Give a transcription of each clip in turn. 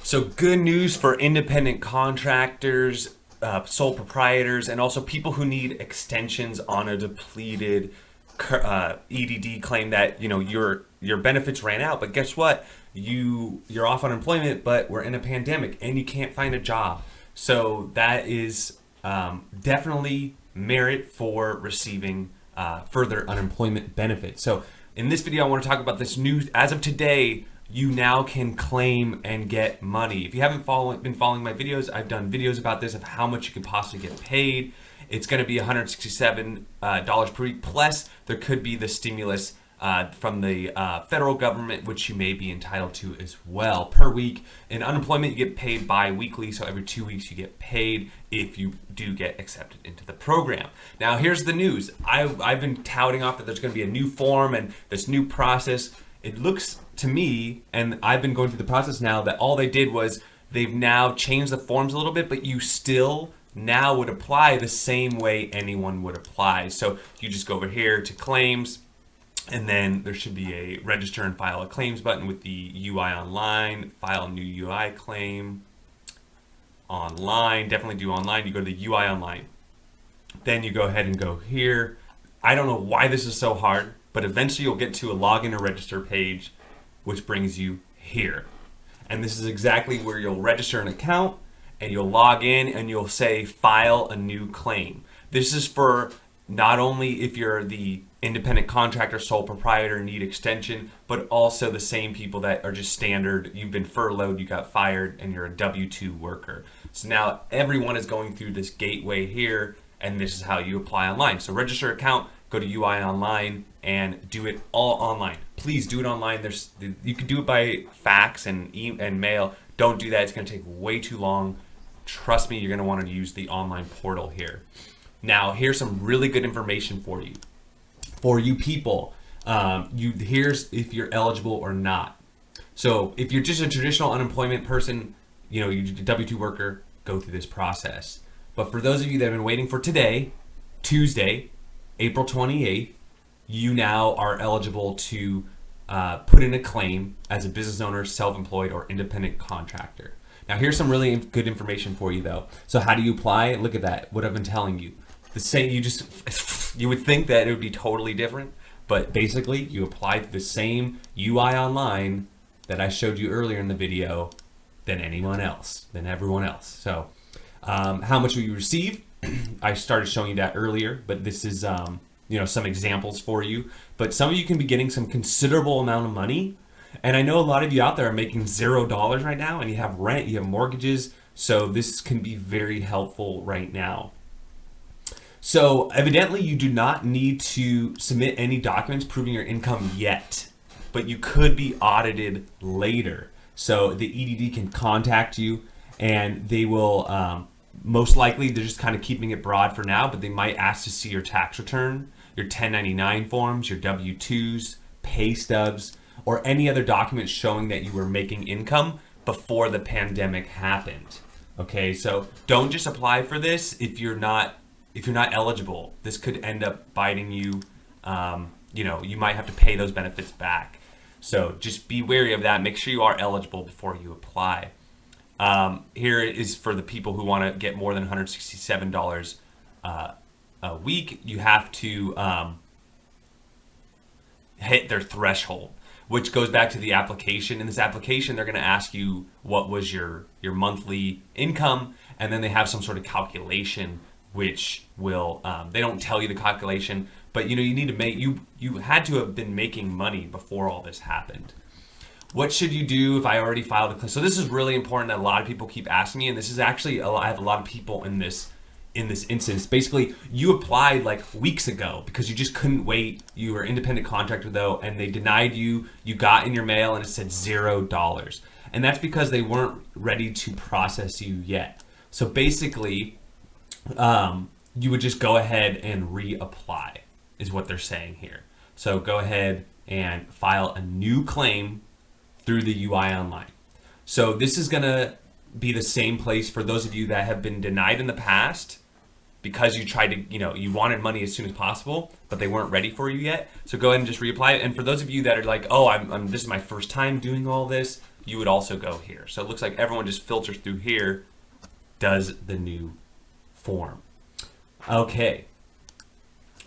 So good news for independent contractors, sole proprietors, and also people who need extensions on a depleted EDD claim that your benefits ran out. But guess what? You're off unemployment, but we're in a pandemic and you can't find a job. So that is definitely merit for receiving further unemployment benefits. So in this video, I want to talk about this news. As of today, you now can claim and get money. If you haven't been following my videos, I've done videos about this of how much you can possibly get paid. It's going to be $167 per week. Plus, there could be the stimulus from the federal government, which you may be entitled to as well per week. In unemployment, you get paid bi-weekly, so every 2 weeks you get paid if you do get accepted into the program. Now, here's the news. I've been touting off that there's going to be a new form and this new process. It looks to me, and I've been going through the process now, that all they did was they've now changed the forms a little bit, but you still now would apply the same way anyone would apply. So you just go over here to claims, and then there should be a register and file a claims button with the UI online, file a new UI claim online, definitely do online. You go to the UI online. Then you go ahead and go here. I don't know why this is so hard, but eventually you'll get to a login or register page, which brings you here. And this is exactly where you'll register an account and you'll log in and you'll say file a new claim. This is for not only if you're the independent contractor, sole proprietor, need extension, but also the same people that are just standard. You've been furloughed, you got fired, and you're a W-2 worker. So now everyone is going through this gateway here, and this is how you apply online. So register account, go to UI online, and do it all online. Please do it online. You can do it by fax and mail. Don't do that. It's going to take way too long. Trust me, you're going to want to use the online portal here. Now, here's some really good information for you. For you people, here's if you're eligible or not. So if you're just a traditional unemployment person, you're a W-2 worker, go through this process. But for those of you that have been waiting for today, Tuesday, April 28th, you now are eligible to put in a claim as a business owner, self-employed, or independent contractor. Now, here's some really good information for you, though. So how do you apply? Look at that, what I've been telling you. You would think that it would be totally different, but basically you apply the same UI online that I showed you earlier in the video than everyone else. So how much will you receive? I started showing you that earlier, but this is some examples for you. But some of you can be getting some considerable amount of money. And I know a lot of you out there are making $0 right now, and you have rent, you have mortgages. So this can be very helpful right now. So evidently you do not need to submit any documents proving your income yet, but you could be audited later. So the EDD can contact you, and they will most likely, they're just kind of keeping it broad for now, but they might ask to see your tax return, your 1099 forms, your W-2s, pay stubs, or any other documents showing that you were making income before the pandemic happened. Okay, so don't just apply for this if you're not eligible. This could end up biting you. You might have to pay those benefits back. So just be wary of that. Make sure you are eligible before you apply. Here is for the people who want to get more than $167 a week. You have to hit their threshold, which goes back to the application. In this application, they're going to ask you what was your monthly income, and then they have some sort of calculation, which will they don't tell you the calculation, but you need to make you had to have been making money before all this happened. What should you do if I already filed a claim? So this is really important that a lot of people keep asking me, and this is actually I have a lot of people in this instance. Basically, you applied like weeks ago because you just couldn't wait. You were an independent contractor though, and they denied you. You got in your mail and it said $0, and that's because they weren't ready to process you yet. So basically, you would just go ahead and reapply, is what they're saying here. So go ahead and file a new claim through the UI online. So this is gonna be the same place for those of you that have been denied in the past because you tried to, you wanted money as soon as possible, but they weren't ready for you yet. So go ahead and just reapply. And for those of you that are like, oh, this is my first time doing all this, you would also go here. So it looks like everyone just filters through here, does the new form. Okay.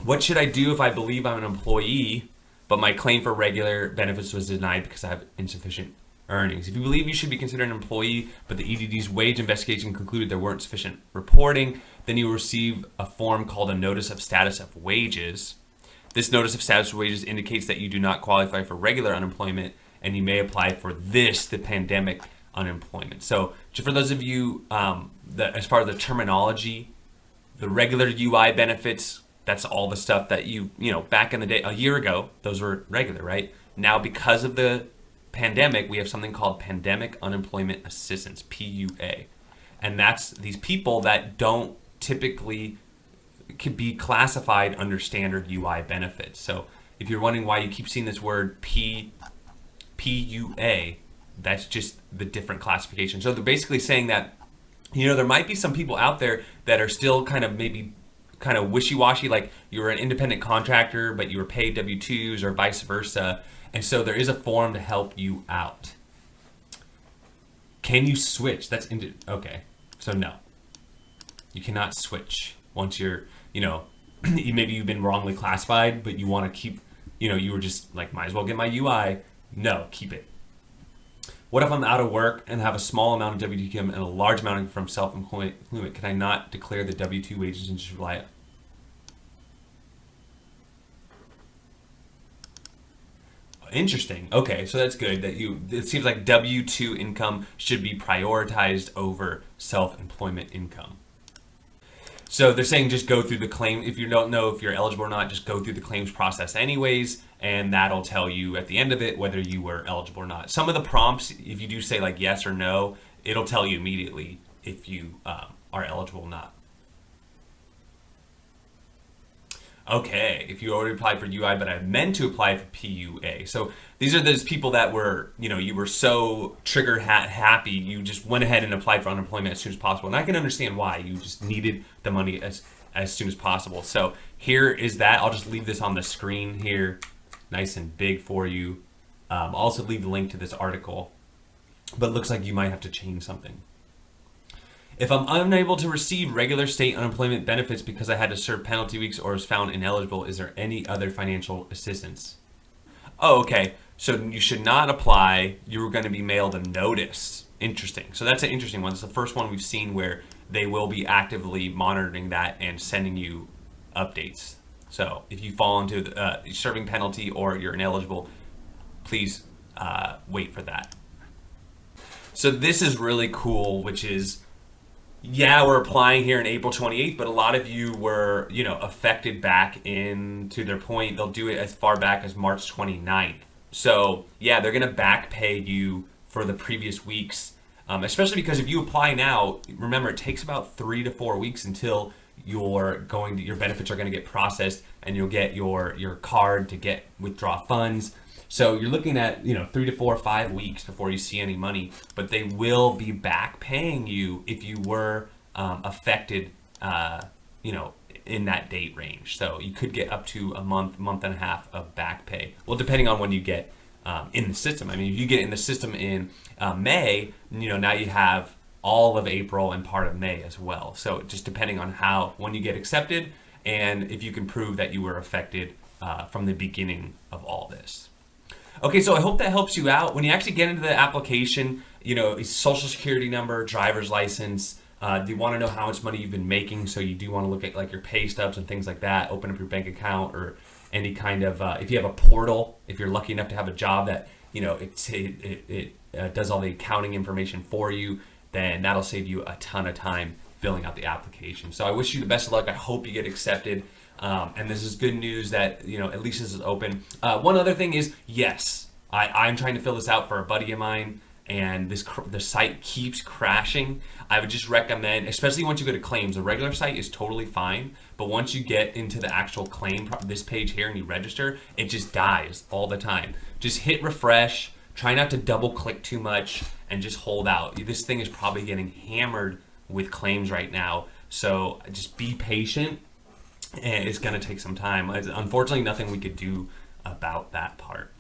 What should I do if I believe I'm an employee, but my claim for regular benefits was denied because I have insufficient earnings? If you believe you should be considered an employee, but the EDD's wage investigation concluded there weren't sufficient reporting, then you will receive a form called a Notice of Status of Wages. This Notice of Status of Wages indicates that you do not qualify for regular unemployment, and you may apply for the pandemic unemployment. So just for those of you, as far as the terminology, the regular UI benefits, that's all the stuff that back in the day, a year ago, those were regular, right? Now, because of the pandemic, we have something called Pandemic Unemployment Assistance, PUA. And that's these people that don't typically could be classified under standard UI benefits. So if you're wondering why you keep seeing this word PUA, that's just the different classification. So they're basically saying that, there might be some people out there that are still kind of wishy-washy, like you were an independent contractor, but you were paid W-2s or vice versa. And so there is a form to help you out. Can you switch? Okay. So no, you cannot switch once you're, maybe you've been wrongly classified, but you want to keep, you were just like, might as well get my UI. No, keep it. What if I'm out of work and have a small amount of W-2 income and a large amount from self-employment? Can I not declare the W-2 wages and just rely on? Interesting. Okay, so that's good that it seems like W-2 income should be prioritized over self-employment income. So they're saying just go through the claim. If you don't know if you're eligible or not, just go through the claims process anyways, and that'll tell you at the end of it whether you were eligible or not. Some of the prompts, if you do say like yes or no, it'll tell you immediately if you are eligible or not. Okay, if you already applied for UI, but I meant to apply for PUA. So these are those people that were, you were so trigger happy, you just went ahead and applied for unemployment as soon as possible. And I can understand why. You just needed the money as soon as possible. So here is that. I'll just leave this on the screen here, nice and big for you. I'll also leave the link to this article, but it looks like you might have to change something. If I'm unable to receive regular state unemployment benefits because I had to serve penalty weeks or was found ineligible, is there any other financial assistance? Oh, okay. So you should not apply. You were going to be mailed a notice. Interesting. So that's an interesting one. It's the first one we've seen where they will be actively monitoring that and sending you updates. So if you fall into the, serving penalty or you're ineligible, please wait for that. So this is really cool, which is, yeah, we're applying here on April 28th, but a lot of you were, affected back to their point. They'll do it as far back as March 29th. So yeah, they're going to back pay you for the previous weeks, especially because if you apply now, remember it takes about 3 to 4 weeks until your benefits are going to get processed and you'll get your card to withdraw funds. So you're looking at 3 to 4 or 5 weeks before you see any money, but they will be back paying you if you were affected, in that date range. So you could get up to a month and a half of back pay. Well, depending on when you get in the system. I mean, if you get in the system in May, now you have all of April and part of May as well. So just depending on when you get accepted and if you can prove that you were affected from the beginning of all this. Okay, so I hope that helps you out. When you actually get into the application, social security number, driver's license, do you want to know how much money you've been making? So you do want to look at like your pay stubs and things like that, open up your bank account or any kind of, if you have a portal, if you're lucky enough to have a job that, it does all the accounting information for you, then that'll save you a ton of time filling out the application. So I wish you the best of luck. I hope you get accepted. And this is good news that, at least this is open. One other thing is, yes, I'm trying to fill this out for a buddy of mine, and the site keeps crashing. I would just recommend, especially once you go to claims, the regular site is totally fine, but once you get into the actual claim, this page here, and you register, it just dies all the time. Just hit refresh, try not to double click too much, and just hold out. This thing is probably getting hammered with claims right now, so just be patient. And it's going to take some time. Unfortunately, nothing we could do about that part.